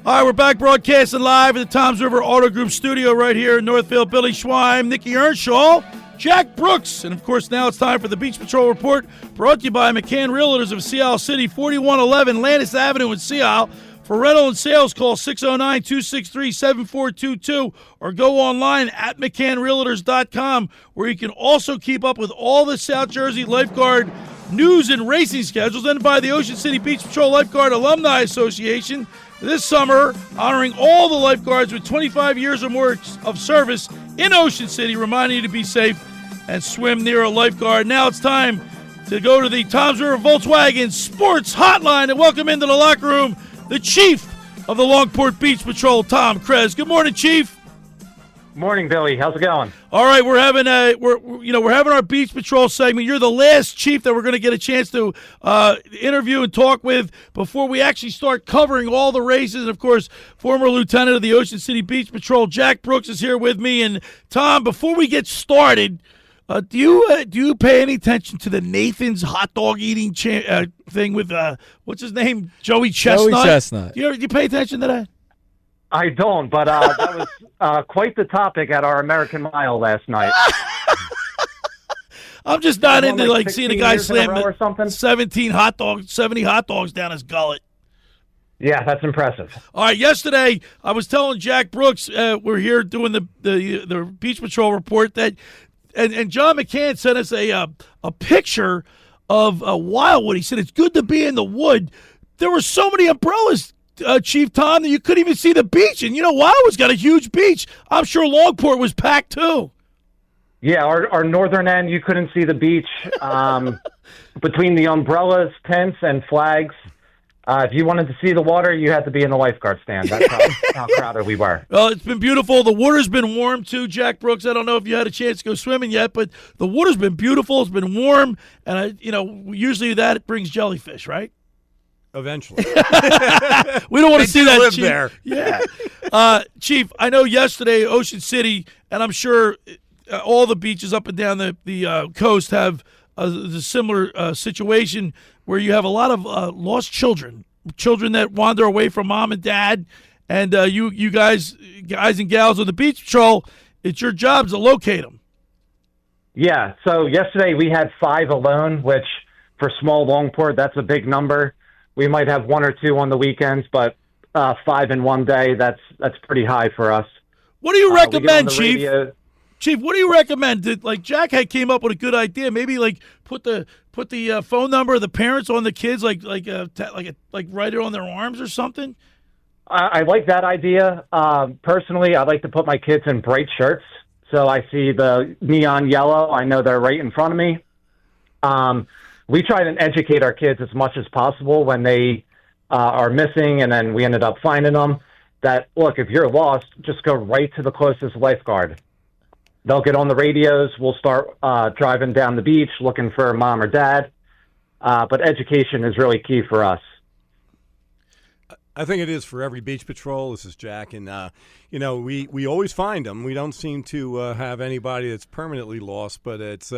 All right, we're back broadcasting live at the Toms River Auto Group studio right here in Northfield. Billy Schweim, Nikki Earnshaw, Jack Brooks, and of course now it's time for the Beach Patrol Report, brought to you by McCann Realtors of Sea Isle City, 4111 Landis Avenue in Sea Isle. For rental and sales, call 609-263-7422 or go online at McCannRealtors.com, where you can also keep up with all the South Jersey lifeguard news and racing schedules, and by the Ocean City Beach Patrol Lifeguard Alumni Association. This summer, honoring all the lifeguards with 25 years or more of service in Ocean City, reminding you to be safe and swim near a lifeguard. Now it's time to go to the Toms River Volkswagen Sports Hotline and welcome into the locker room the Chief of the Longport Beach Patrol, Tom Kresz. Good morning, Chief. Morning, Billy. How's it going? All right, we're having our Beach Patrol segment. You're the last chief that we're going to get a chance to interview and talk with before we actually start covering all the races. And of course, former lieutenant of the Ocean City Beach Patrol, Jack Brooks, is here with me. And Tom, before we get started, do you pay any attention to the Nathan's hot dog eating thing with what's his name, Joey Chestnut? Joey Chestnut. Do you pay attention to that? I don't, but that was quite the topic at our American Mile last night. I'm just not into like seeing a guy slam 70 hot dogs down his gullet. Yeah, that's impressive. All right, yesterday I was telling Jack Brooks, we're here doing the Beach Patrol report, that and John McCann sent us a picture of Wildwood. He said it's good to be in the wood. There were so many umbrellas, Chief Tom, that you couldn't even see the beach. And, Wildwood's got a huge beach. I'm sure Longport was packed, too. Yeah, our northern end, you couldn't see the beach. Between the umbrellas, tents, and flags, if you wanted to see the water, you had to be in the lifeguard stand. That's how crowded we were. Well, it's been beautiful. The water's been warm, too, Jack Brooks. I don't know if you had a chance to go swimming yet, but the water's been beautiful. It's been warm. And, usually that brings jellyfish, right? Eventually. We don't want to see that, live Chief. There. Yeah. Chief, I know yesterday Ocean City, and I'm sure all the beaches up and down the coast have a similar situation where you have a lot of lost children that wander away from mom and dad, and you guys and gals on the Beach Patrol, it's your job to locate them. Yeah, so yesterday we had 5 alone, which for small Longport, that's a big number. We might have 1 or 2 on the weekends, but 5 in one day, that's pretty high for us. What do you recommend, Chief? Radio. Chief, what do you recommend? Jack had came up with a good idea. Maybe put the phone number of the parents on the kids, like write it on their arms or something. I like that idea. Personally, I like to put my kids in bright shirts, so I see the neon yellow. I know they're right in front of me. We try to educate our kids as much as possible when they are missing, and then we ended up finding them, that, look, if you're lost, just go right to the closest lifeguard. They'll get on the radios. We'll start driving down the beach looking for mom or dad. But education is really key for us. I think it is for every beach patrol. This is Jack, and we always find them. We don't seem to have anybody that's permanently lost, but it's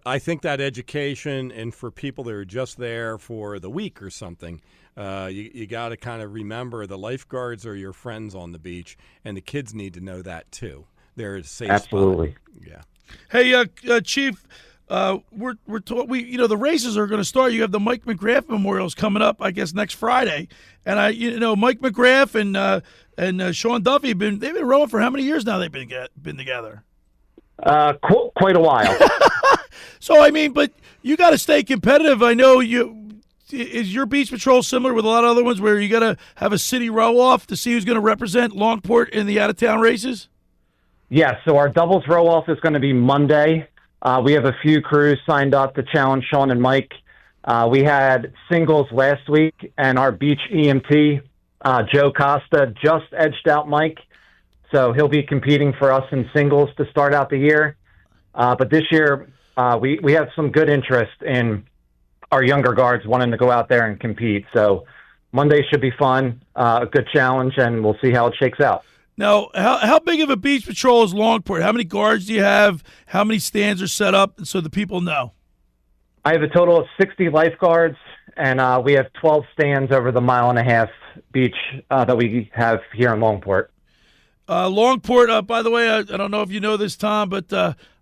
I think that education, and for people that are just there for the week or something, you got to kind of remember the lifeguards are your friends on the beach, and the kids need to know that too. They're a safe Absolutely. spot. Yeah. Hey, Chief, the races are going to start. You have the Mike McGrath Memorials coming up, I guess, next Friday, and Mike McGrath and Sean Duffy they've been rowing for how many years now? They've been together. Quite a while. So but you got to stay competitive. I know is your Beach Patrol similar with a lot of other ones where you got to have a city row off to see who's going to represent Longport in the out of town races? Yeah, so our doubles row-off is going to be Monday. We have a few crews signed up to challenge Sean and Mike. We had singles last week, and our beach EMT, Joe Costa, just edged out Mike. So he'll be competing for us in singles to start out the year. But this year, we have some good interest in our younger guards wanting to go out there and compete. So Monday should be fun, a good challenge, and we'll see how it shakes out. Now, how big of a beach patrol is Longport? How many guards do you have? How many stands are set up so the people know? I have a total of 60 lifeguards, and we have 12 stands over the 1.5-mile beach that we have here in Longport. Longport, by the way, I don't know if you know this, Tom, but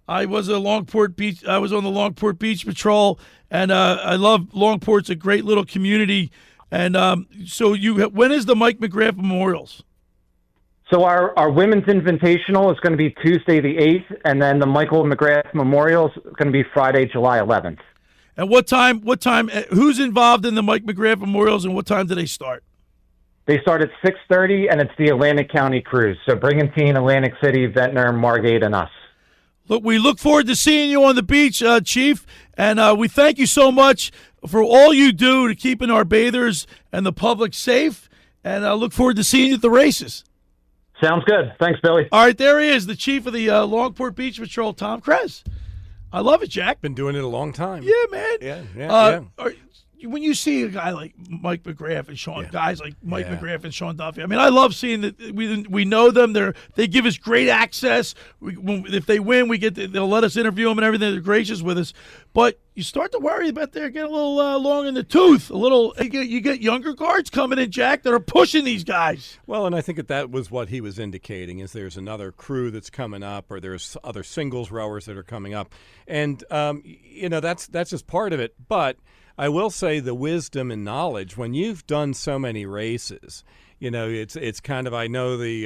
I was on the Longport Beach Patrol, and I love Longport. It's a great little community. And so when is the Mike McGrath Memorials? So our women's invitational is going to be Tuesday the 8th, and then the Michael McGrath Memorial is going to be Friday, July 11th. And what time, who's involved in the Mike McGrath Memorials, and what time do they start? They start at 6:30, and it's the Atlantic County Cruise. So Brigantine, Atlantic City, Ventnor, Margate, and us. Look, we look forward to seeing you on the beach, Chief, and we thank you so much for all you do to keeping our bathers and the public safe, and I look forward to seeing you at the races. Sounds good. Thanks, Billy. All right, there he is, the chief of the Longport Beach Patrol, Tom Kresz. I love it, Jack. Been doing it a long time. Yeah, man. Yeah. When you see a guy like Mike McGrath and guys like Mike McGrath and Sean Duffy, I mean, I love seeing that we know them. They give us great access. If they win, they'll let us interview them and everything. They're gracious with us. But you start to worry about they're getting a little long in the tooth. You get younger guards coming in, Jack, that are pushing these guys. Well, and I think that was what he was indicating, is there's another crew that's coming up, or there's other singles rowers that are coming up. And, that's just part of it. But I will say the wisdom and knowledge, when you've done so many races, it's kind of, I know the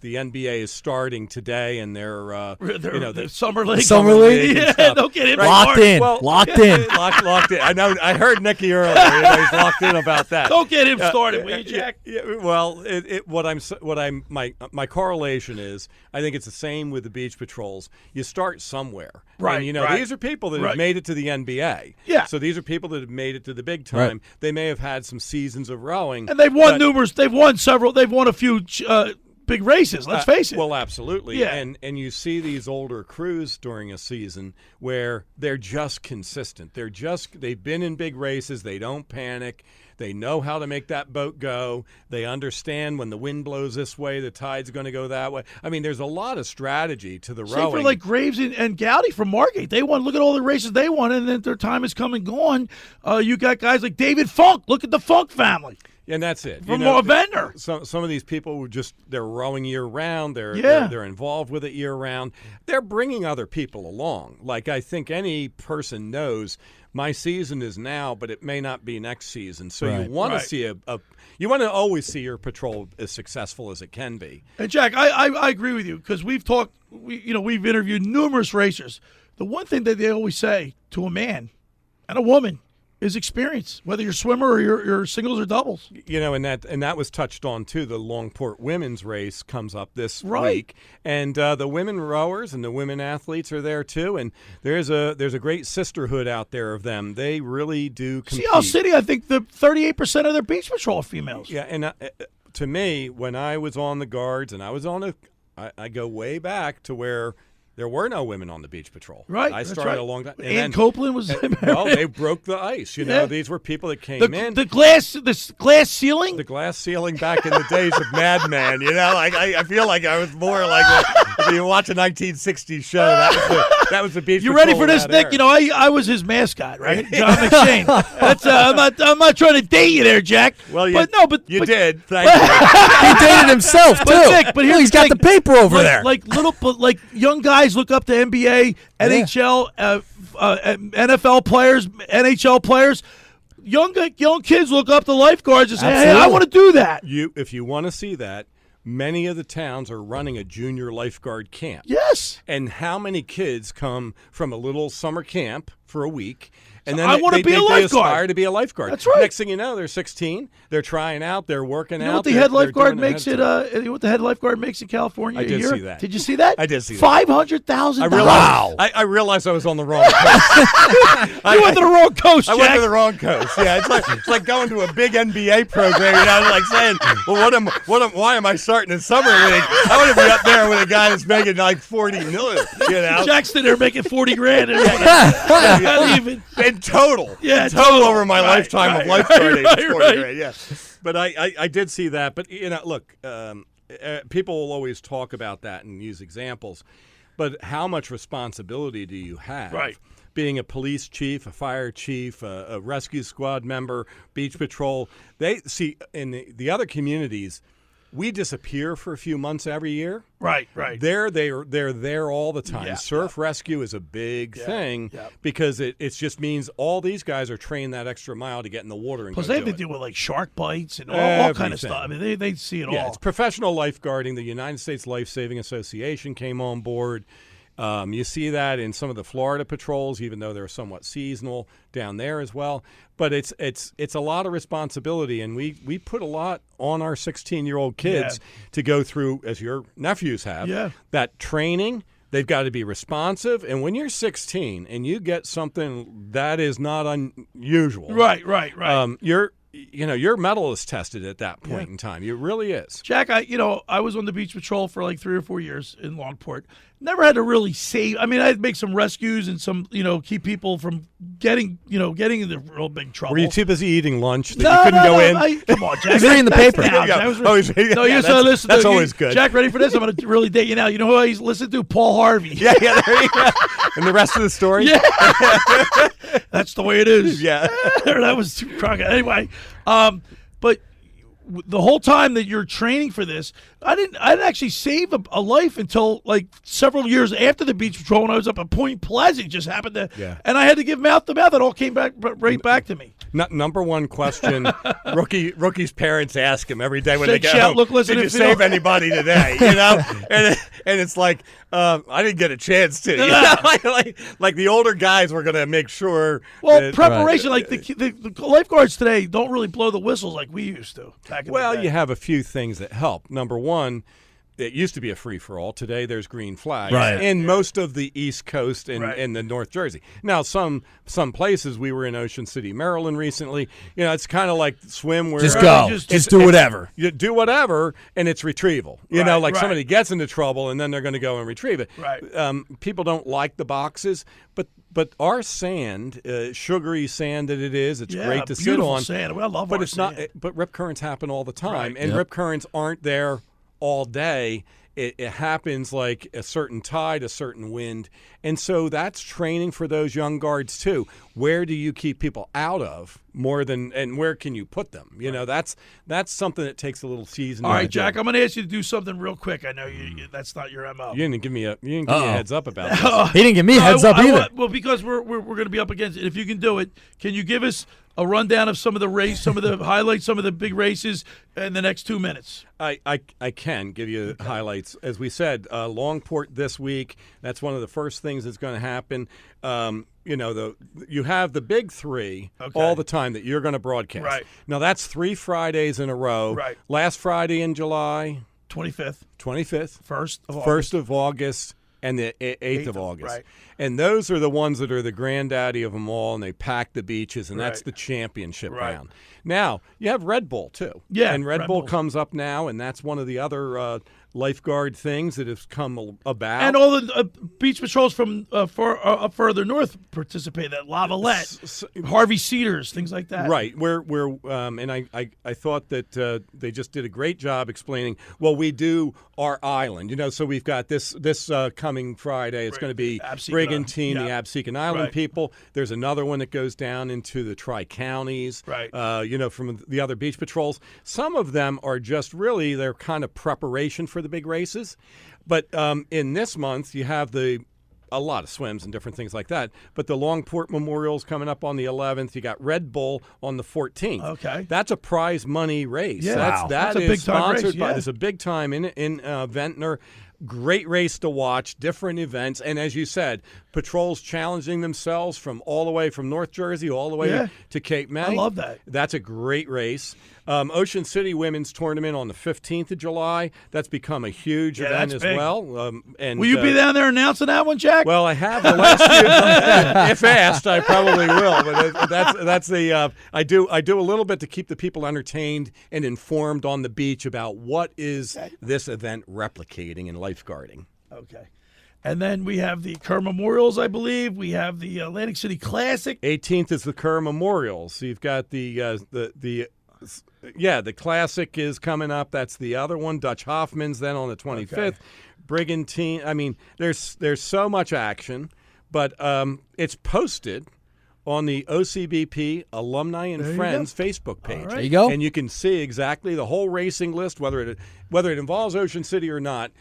NBA is starting today, and they're the summer league. Summer league. Yeah, don't get him locked in. Locked in. I know. I heard Nicky earlier. He's locked in about that. Don't get him started, will you, Jack? Well, my correlation is, I think it's the same with the beach patrols. You start somewhere, right? And, these are people that have made it to the NBA. Yeah. So these are people that have made it to the big time. Right. They may have had some seasons of rowing, and they've won numerous. They've won several. They've won a few big races. Let's face it. Well, absolutely. Yeah. And you see these older crews during a season where they're just consistent. They've been in big races. They don't panic. They know how to make that boat go. They understand when the wind blows this way, the tide's going to go that way. I mean, there's a lot of strategy to the rowing. For like Graves and Gowdy from Margate, they won. Look at all the races they won, and then their time has come and gone. You got guys like David Funk. Look at the Funk family. And that's it. From Ventnor. Some of these people they're rowing year round. They're involved with it year round. They're bringing other people along. Like, I think any person knows, my season is now, but it may not be next season. So you want to see you want to always see your patrol as successful as it can be. And Jack, I agree with you, because we've talked. We've interviewed numerous racers. The one thing that they always say to a man and a woman is experience, whether you're a swimmer or you're singles or doubles. And that was touched on too. The Longport women's race comes up this week, and the women rowers and the women athletes are there too. And there's a great sisterhood out there of them. They really do compete. Sea Isle City, I think the 38% of their beach patrol are females. Yeah, and to me, when I was on the guards, and I go way back to where there were no women on the beach patrol. Right. I started a long time. And Ann Copeland was well, they broke the ice. These were people that came in. The glass ceiling? The glass ceiling back in the days of Mad Men. I feel like I was more like if you watch a 1960s show, that was the beach You patrol. Ready for this, Nick? I was his mascot, right? John McShane. That's I'm not trying to date you there, Jack. Well, you did. Thank you. He dated himself too. Nick, but he's got the paper over there. Like young guys look up to NBA, NHL, NFL players, NHL players. Young kids look up to lifeguards and say, "Hey, I want to do that." If you want to see that, many of the towns are running a junior lifeguard camp. Yes. And how many kids come from a little summer camp for a week? And then I want to be a lifeguard. They aspire to be a lifeguard. That's right. Next thing you know, they're 16. They're trying out. They're working out. What the head lifeguard makes it? What the head lifeguard makes in California? I did see that. Did you see that? I did see that. $500,000. Wow! I realized I was on the wrong coast. You went to the wrong coast, Jack. I went to the wrong coast. Yeah, it's like going to a big NBA program. Like saying, well, why am I starting in summer league? I want to be up there with a guy that's making like $40 million. Jack's in there making $40,000. In total. Yeah, total over my lifetime of lifeguarding. Right. Yeah. But I did see that. But, look, people will always talk about that and use examples. But how much responsibility do you have? Right. being a police chief, a fire chief, a rescue squad member, beach patrol. They see in the other communities, we disappear for a few months every year. Right. They're there all the time. Yeah, Surf rescue is a big thing because it just means all these guys are trained that extra mile to get in the water and Plus, go they have do to it. deal with like shark bites and all kind of stuff. I mean, they see it all. It's professional lifeguarding. The United States Life Saving Association came on board. You see that in some of the Florida patrols, even though they're somewhat seasonal down there as well. But it's a lot of responsibility, and we put a lot on our 16-year-old kids to go through, as your nephews have, that training. They've got to be responsive, and when you're 16 and you get something that is not unusual, right. Your mettle is tested at that point in time. It really is. Jack, I was on the beach patrol for like 3 or 4 years in Longport. Never had to really save. I mean, I'd make some rescues and some, keep people from getting into real big trouble. Were you too busy eating lunch that you couldn't go in? Come on, Jack. He's reading the paper. Listen. That's always good. Jack, ready for this? I'm going to really date you now. You know who I used to listen to? Paul Harvey. Yeah, there you go. And the rest of the story? Yeah. That's the way it is. Yeah. That was too crockett. Anyway, but the whole time that you're training for this, I didn't actually save a life until like several years after the beach patrol when I was up at Point Pleasant. It just happened to, and I had to give mouth to mouth. It all came back right back to me. Number one question rookie's parents ask him every day when they get shout, home. Look, listen, did you save anybody today? And it's like I didn't get a chance to. Like the older guys were going to make sure. Well, preparation, like the lifeguards today don't really blow the whistles like we used to back in the day. You have a few things that help. Number one, it used to be a free-for-all. Today there's green flags in most of the East Coast and the North Jersey. Now, some places, we were in Ocean City, Maryland recently. It's kind of like swim where just go, just do whatever. You do whatever, and it's retrieval. Somebody gets into trouble, and then they're going to go and retrieve it. Right. People don't like the boxes, but our sand, sugary sand that it is, it's great to sit on. Sand. I love but our it's sand. not. But rip currents happen all the time, Right. and rip currents aren't there all day. It happens like a certain tide, a certain wind. And so that's training for those young guards too. Where do you keep people out of more than, and where can you put them? That's something that takes a little seasoning. All right, Jack, I'm going to ask you to do something real quick. I know that's not your MO. You didn't give me a heads up about this. He didn't give me a heads up either. Because we're going to be up against it. If you can do it, can you give us a rundown of some of the highlights, some of the big races in the next 2 minutes? I can give you highlights. As we said, Longport this week, that's one of the first things that's going to happen. You have the big three all the time that you're going to broadcast. Right. Now, that's 3 Fridays in a row. Right. Last Friday in July. 25th. 1st of August. And the 8th of August. Right. And those are the ones that are the granddaddy of them all, and they pack the beaches, and that's the championship round. Now, you have Red Bull, too. Yeah, and Red Bull comes up now, and that's one of the other lifeguard things that has come about. And all the beach patrols from up further north participate. That Lavalette, Harvey Cedars, things like that. Right. And I thought that they just did a great job explaining, well, we do our island. So we've got this coming Friday. It's going to be Brigantine, the Absecon Island people. There's another one that goes down into the Tri-Counties, from the other beach patrols. Some of them are just really, they're kind of preparation for the big races. But in this month, you have a lot of swims and different things like that. But the Longport Memorial's coming up on the 11th. You got Red Bull on the 14th. Okay. That's a prize money race. Yeah. That That's a is big-time sponsored race, by, it's a big time in Ventnor. Great race to watch, different events. And as you said, patrols challenging themselves from all the way from North Jersey all the way to Cape May. I love that. That's a great race. Ocean City Women's Tournament on the 15th of July. That's become a huge event as well. Will you be down there announcing that one, Jack? Well, I have the last few. If asked, I probably will. But that's the I do a little bit to keep the people entertained and informed on the beach about what is this event replicating in lifeguarding. Okay. And then we have the Kerr Memorials, I believe. We have the Atlantic City Classic. 18th is the Kerr Memorials. So you've got the Classic is coming up. That's the other one. Dutch Hoffman's then on the 25th. Okay. Brigantine. I mean, there's so much action. But it's posted on the OCBP Alumni and Friends Facebook page. There you go. And you can see exactly the whole racing list, whether it involves Ocean City or not.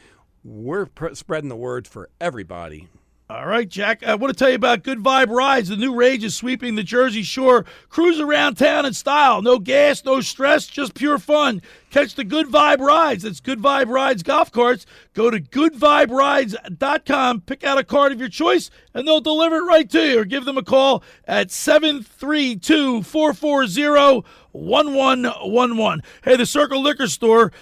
We're spreading the word for everybody. All right, Jack, I want to tell you about Good Vibe Rides. The new rage is sweeping the Jersey Shore. Cruise around town in style. No gas, no stress, just pure fun. Catch the Good Vibe Rides. That's Good Vibe Rides golf carts. Go to goodviberides.com, pick out a cart of your choice, and they'll deliver it right to you. Or give them a call at 732-440-1111. Hey, the Circle Liquor Store